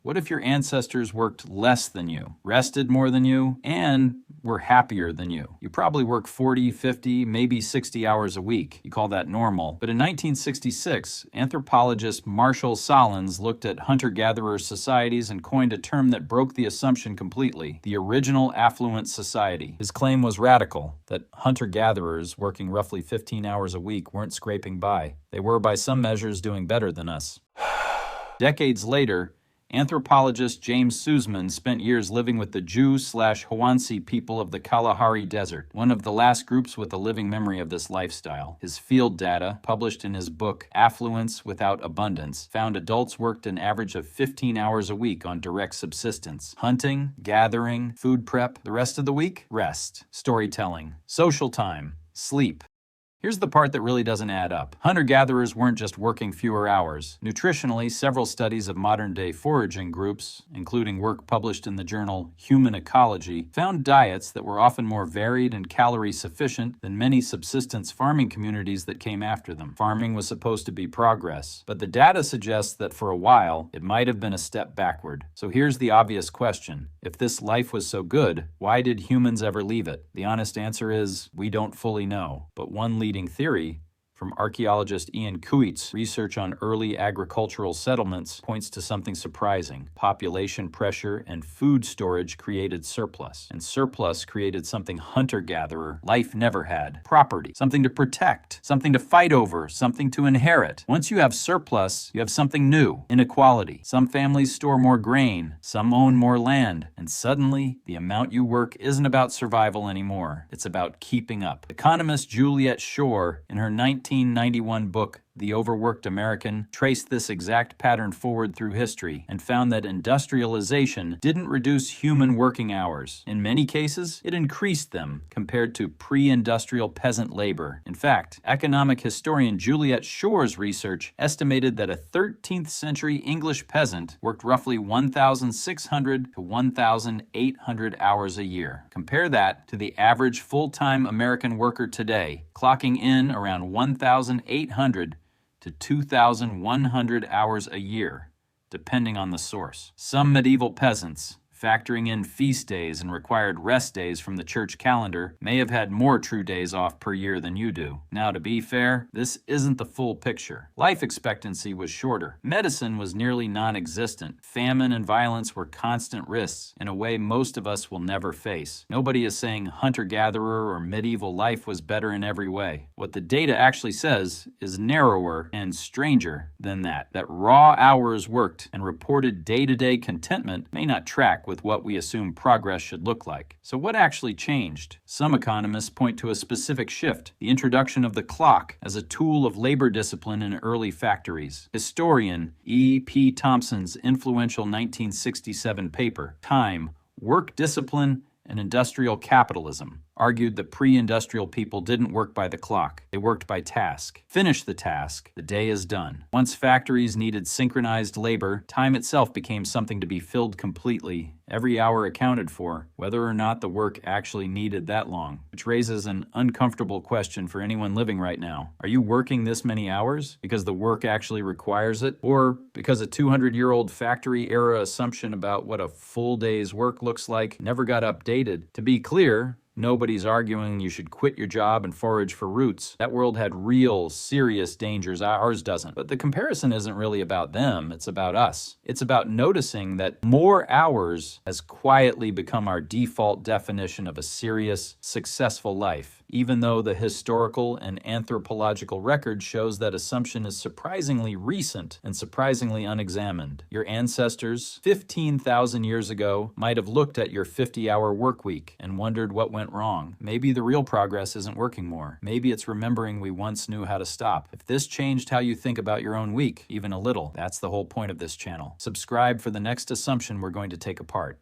What if your ancestors worked less than you, rested more than you, and were happier than you? You probably work 40, 50, maybe 60 hours a week. You call that normal. But in 1966, anthropologist Marshall Sahlins looked at hunter-gatherer societies and coined a term that broke the assumption completely: the original affluent society. His claim was radical, that hunter-gatherers working roughly 15 hours a week weren't scraping by. They were, by some measures, doing better than us. Decades later, anthropologist James Suzman spent years living with the Jew/Hoansi people of the Kalahari Desert, one of the last groups with a living memory of this lifestyle. His field data, published in his book Affluence Without Abundance, found adults worked an average of 15 hours a week on direct subsistence. Hunting, gathering, food prep. The rest of the week? Rest, storytelling, social time, sleep. Here's the part that really doesn't add up. Hunter-gatherers weren't just working fewer hours. Nutritionally, several studies of modern-day foraging groups, including work published in the journal Human Ecology, found diets that were often more varied and calorie-sufficient than many subsistence farming communities that came after them. Farming was supposed to be progress, but the data suggests that for a while, it might have been a step backward. So here's the obvious question. If this life was so good, why did humans ever leave it? The honest answer is, we don't fully know. But one leading theory from archaeologist Ian Kuit's research on early agricultural settlements points to something surprising. Population pressure and food storage created surplus, and surplus created something hunter-gatherer life never had: property, something to protect, something to fight over, something to inherit. Once you have surplus, you have something new: inequality. Some families store more grain, some own more land, and suddenly the amount you work isn't about survival anymore. It's about keeping up. Economist Juliet Schor, in her 1991 book, The Overworked American, traced this exact pattern forward through history and found that industrialization didn't reduce human working hours. In many cases, it increased them compared to pre-industrial peasant labor. In fact, economic historian Juliet Schor's research estimated that a 13th century English peasant worked roughly 1,600 to 1,800 hours a year. Compare that to the average full-time American worker today, clocking in around 1,800 to 2,100 hours a year, depending on the source. Some medieval peasants, factoring in feast days and required rest days from the church calendar, may have had more true days off per year than you do. Now, to be fair, this isn't the full picture. Life expectancy was shorter. Medicine was nearly non-existent. Famine and violence were constant risks in a way most of us will never face. Nobody is saying hunter-gatherer or medieval life was better in every way. What the data actually says is narrower and stranger than that raw hours worked and reported day-to-day contentment may not track with what we assume progress should look like. So what actually changed? Some economists point to a specific shift: the introduction of the clock as a tool of labor discipline in early factories. Historian E. P. Thompson's influential 1967 paper, Time, Work Discipline and Industrial Capitalism, argued that pre-industrial people didn't work by the clock. They worked by task. Finish the task, the day is done. Once factories needed synchronized labor, time itself became something to be filled completely, every hour accounted for, whether or not the work actually needed that long. Which raises an uncomfortable question for anyone living right now. Are you working this many hours because the work actually requires it, or because a 200-year-old factory-era assumption about what a full day's work looks like never got updated? To be clear, nobody's arguing you should quit your job and forage for roots. That world had real, serious dangers. Ours doesn't. But the comparison isn't really about them. It's about us. It's about noticing that more hours has quietly become our default definition of a serious, successful life, even though the historical and anthropological record shows that assumption is surprisingly recent and surprisingly unexamined. Your ancestors, 15,000 years ago, might have looked at your 50-hour work week and wondered what went wrong. Maybe the real progress isn't working more. Maybe it's remembering we once knew how to stop. If this changed how you think about your own week, even a little, that's the whole point of this channel. Subscribe for the next assumption we're going to take apart.